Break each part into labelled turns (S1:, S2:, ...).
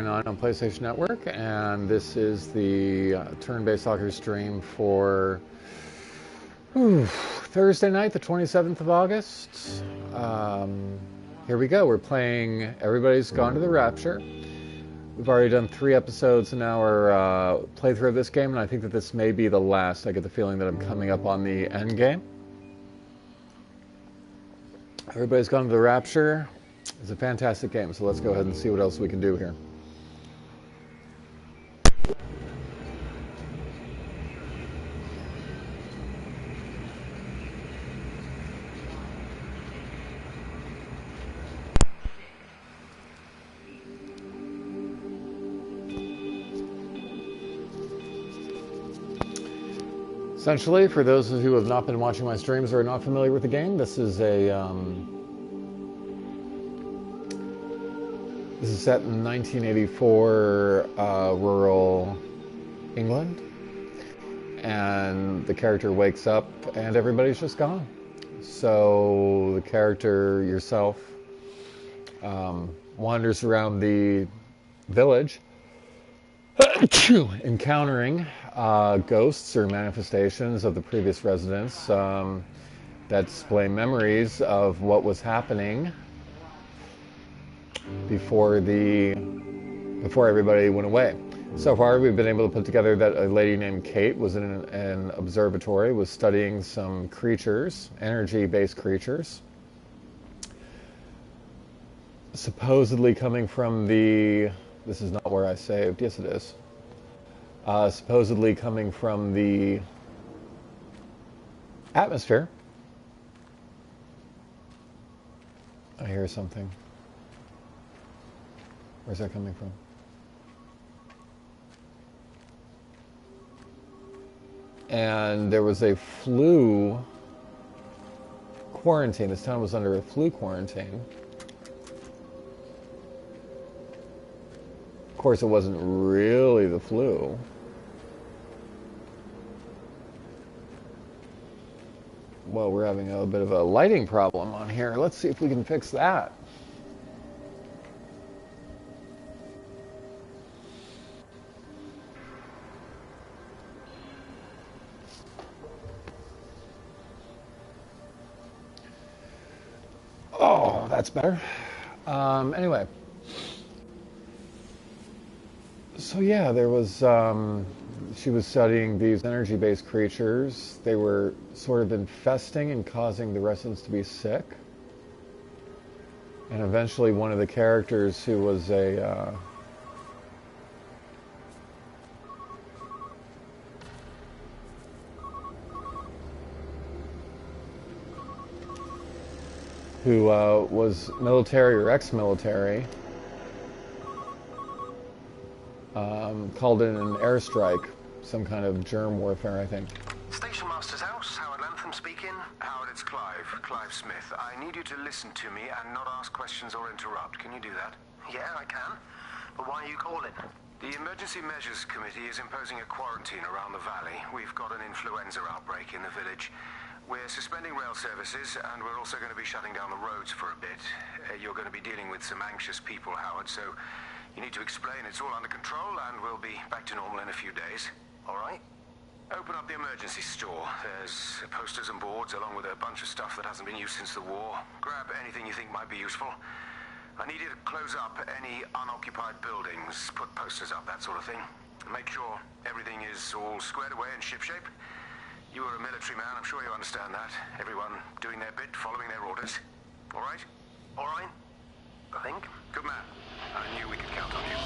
S1: on PlayStation Network, and this is the turn-based soccer stream for Thursday night, the 27th of August. Here we go. We're playing Everybody's Gone to the Rapture. We've already done 3 episodes in our playthrough of this game, and I think that this may be the last. I get the feeling that I'm coming up on the end game. Everybody's Gone to the Rapture. It's a fantastic game, so let's go ahead and see what else we can do here. Essentially, for those of you who have not been watching my streams or are not familiar with the game, this is set in 1984 rural England, and the character wakes up and everybody's just gone. So the character, yourself, wanders around the village encountering ghosts or manifestations of the previous residents that display memories of what was happening before everybody went away. So far, we've been able to put together that a lady named Kate was in an observatory, was studying some creatures, energy-based creatures, supposedly coming from the... This is not where I saved. Yes, it is. Supposedly coming from the atmosphere. I hear something. Where's that coming from? And there was a flu quarantine. This town was under a flu quarantine. Of course, it wasn't really the flu. Well, we're having a bit of a lighting problem on here. Let's see if we can fix that. Oh, that's better. Anyway. So yeah, there was, she was studying these energy-based creatures. They were sort of infesting and causing the residents to be sick. And eventually one of the characters who was was military or ex-military, called in an airstrike, some kind of germ warfare, I think.
S2: Station Master's house, Howard Lantham speaking. Howard, it's Clive Smith. I need you to listen to me and not ask questions or interrupt. Can you do that? Yeah, I can. But why are you calling? The Emergency Measures Committee is imposing a quarantine around the valley. We've got an influenza outbreak in the village. We're suspending rail services, and we're also going to be shutting down the roads for a bit. You're going to be dealing with some anxious people, Howard, so you need to explain it's all under control, and we'll be back to normal in a few days. All right? Open up the emergency store. There's posters and boards, along with a bunch of stuff that hasn't been used since the war. Grab anything you think might be useful. I need you to close up any unoccupied buildings, put posters up, that sort of thing. Make sure everything is all squared away and shipshape. You were a military man, I'm sure you understand that. Everyone doing their bit, following their orders. All right? All right? I think. Good man. I knew we could count on you.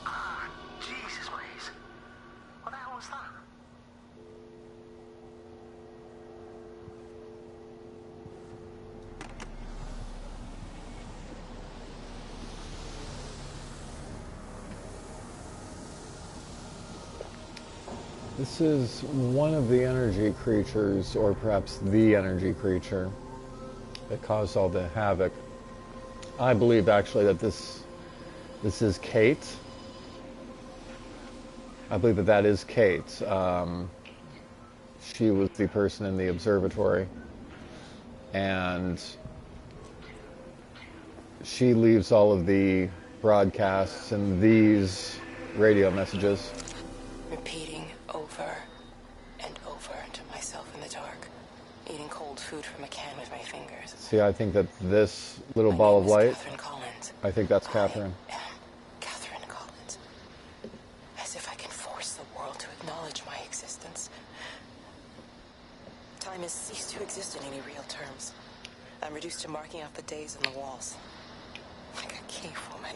S2: Ah, Jesus, Maze. What the hell was that?
S1: This is one of the energy creatures, or perhaps the energy creature, that caused all the havoc. I believe actually that this is Kate. I believe that that is Kate. She was the person in the observatory, and she leaves all of the broadcasts and these radio messages.
S3: Repeating over and over to myself in the dark. Eating cold food from a can with my fingers.
S1: See, I think that this little ball of light,
S3: Catherine Collins.
S1: I think that's Catherine.
S3: I am Catherine Collins. As if I can force the world to acknowledge my existence. Time has ceased to exist in any real terms. I'm reduced to marking out the days on the walls. Like a cave woman.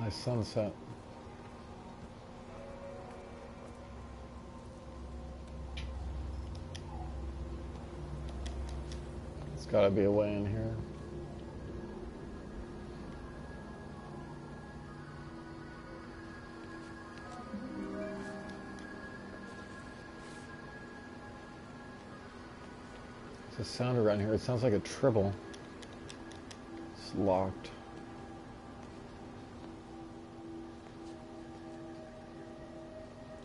S1: Nice sunset. There's got to be a way in here. There's a sound around here. It sounds like a tribble. It's locked.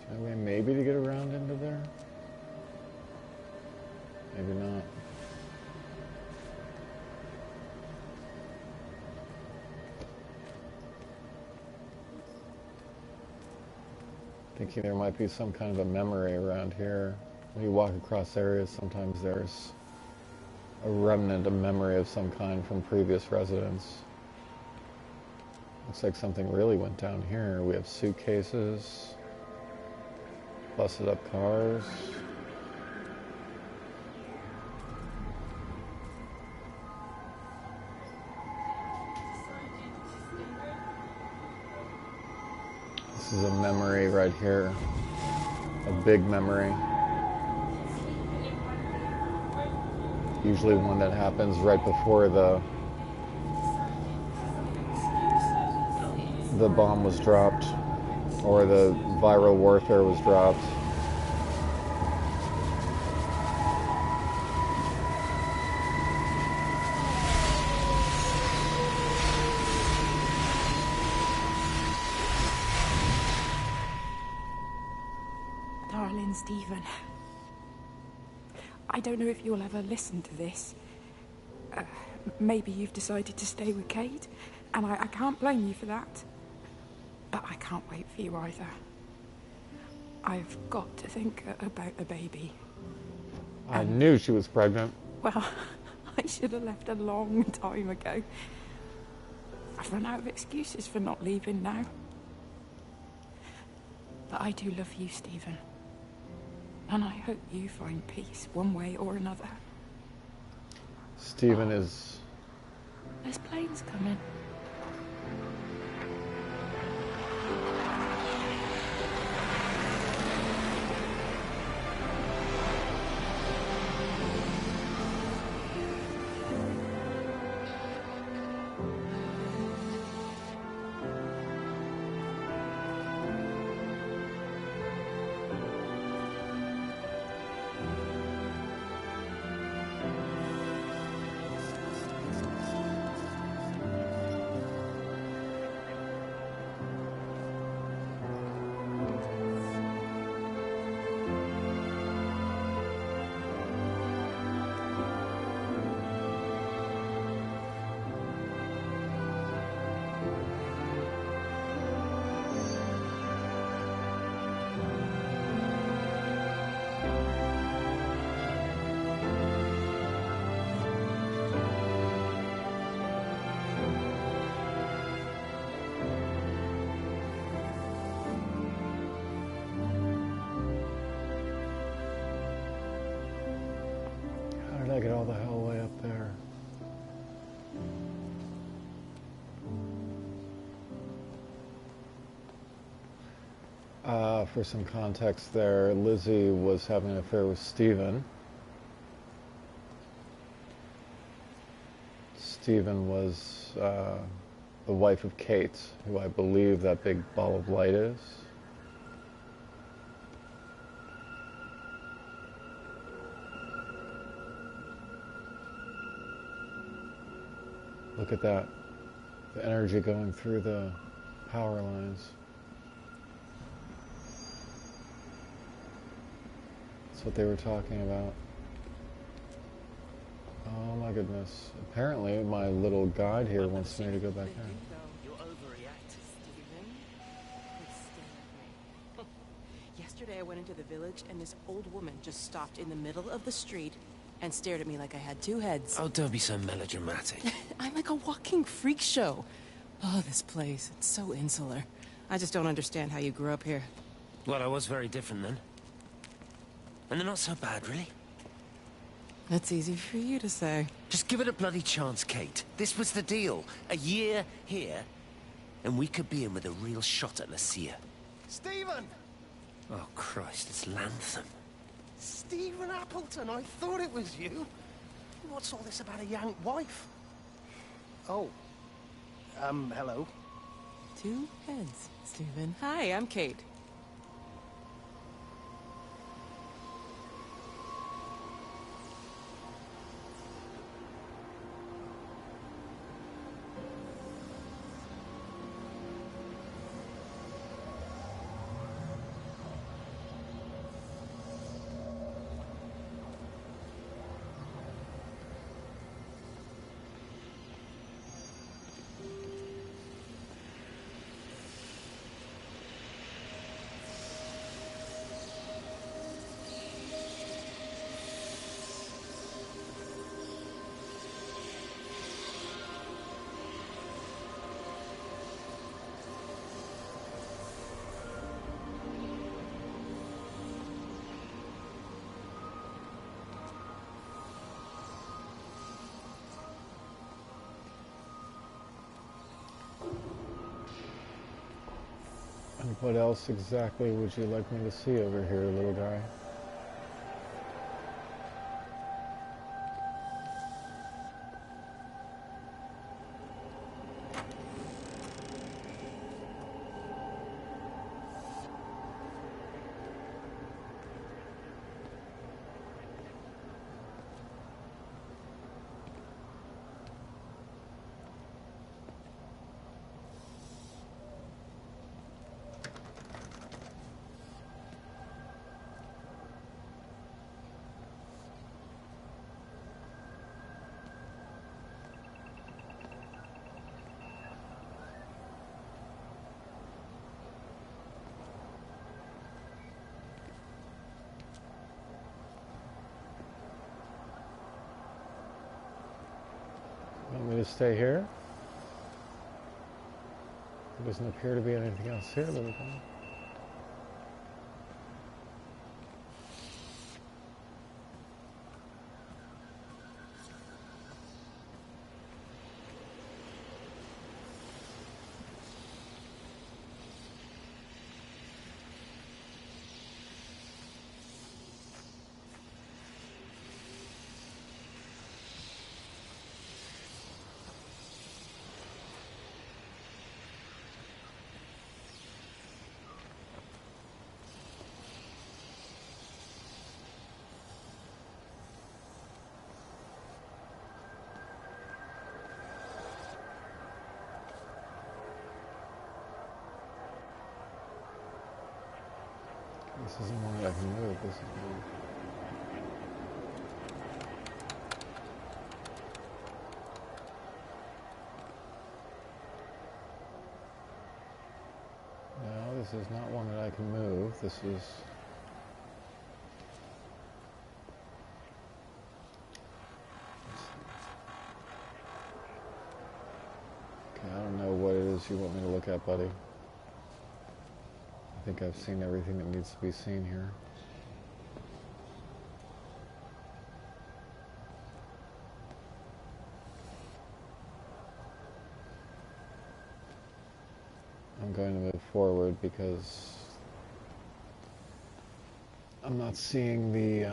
S1: Is there a way maybe to get around into there? Maybe not. Thinking there might be some kind of a memory around here. When you walk across areas, sometimes there's a remnant, a memory of some kind from previous residents. Looks like something really went down here. We have suitcases, busted up cars. This is a memory right here, a big memory. Usually one that happens right before the bomb was dropped or the viral warfare was dropped.
S4: Darling Stephen, I don't know if you'll ever listen to this. Maybe you've decided to stay with Kate, and I can't blame you for that. But I can't wait for you either. I've got to think about the baby.
S1: I knew she was pregnant.
S4: Well, I should have left a long time ago. I've run out of excuses for not leaving now. But I do love you, Stephen. And I hope you find peace one way or another.
S1: Stephen is...
S4: There's planes coming.
S1: How did I get all the hell way up there? For some context there, Lizzie was having an affair with Stephen. Stephen was the wife of Kate, who I believe that big ball of light is. Look at that. The energy going through the power lines. That's what they were talking about. Oh my goodness. Apparently my little guide here wants me to go back there.
S5: You're overreacting, Stephen. Yesterday I went into the village and this old woman just stopped in the middle of the street and stared at me like I had two heads.
S6: Oh, don't be so melodramatic.
S5: I'm like a walking freak show. Oh, this place, it's so insular. I just don't understand how you grew up here.
S6: Well, I was very different then. And they're not so bad, really.
S5: That's easy for you to say.
S6: Just give it a bloody chance, Kate. This was the deal. A year here, and we could be in with a real shot at Lucia.
S2: Stephen!
S6: Oh, Christ, it's Lantham.
S2: Stephen Appleton, I thought it was you. What's all this about a young wife? Oh. Hello.
S5: Two heads, Stephen. Hi, I'm Kate.
S1: And what else exactly would you like me to see over here, little guy? Want me to stay here? There doesn't appear to be anything else here, little guy. This isn't one that I can move. This is one. No, this is not one that I can move. This is... Okay, I don't know what it is you want me to look at, buddy. I think I've seen everything that needs to be seen here. I'm going to move forward because I'm not seeing the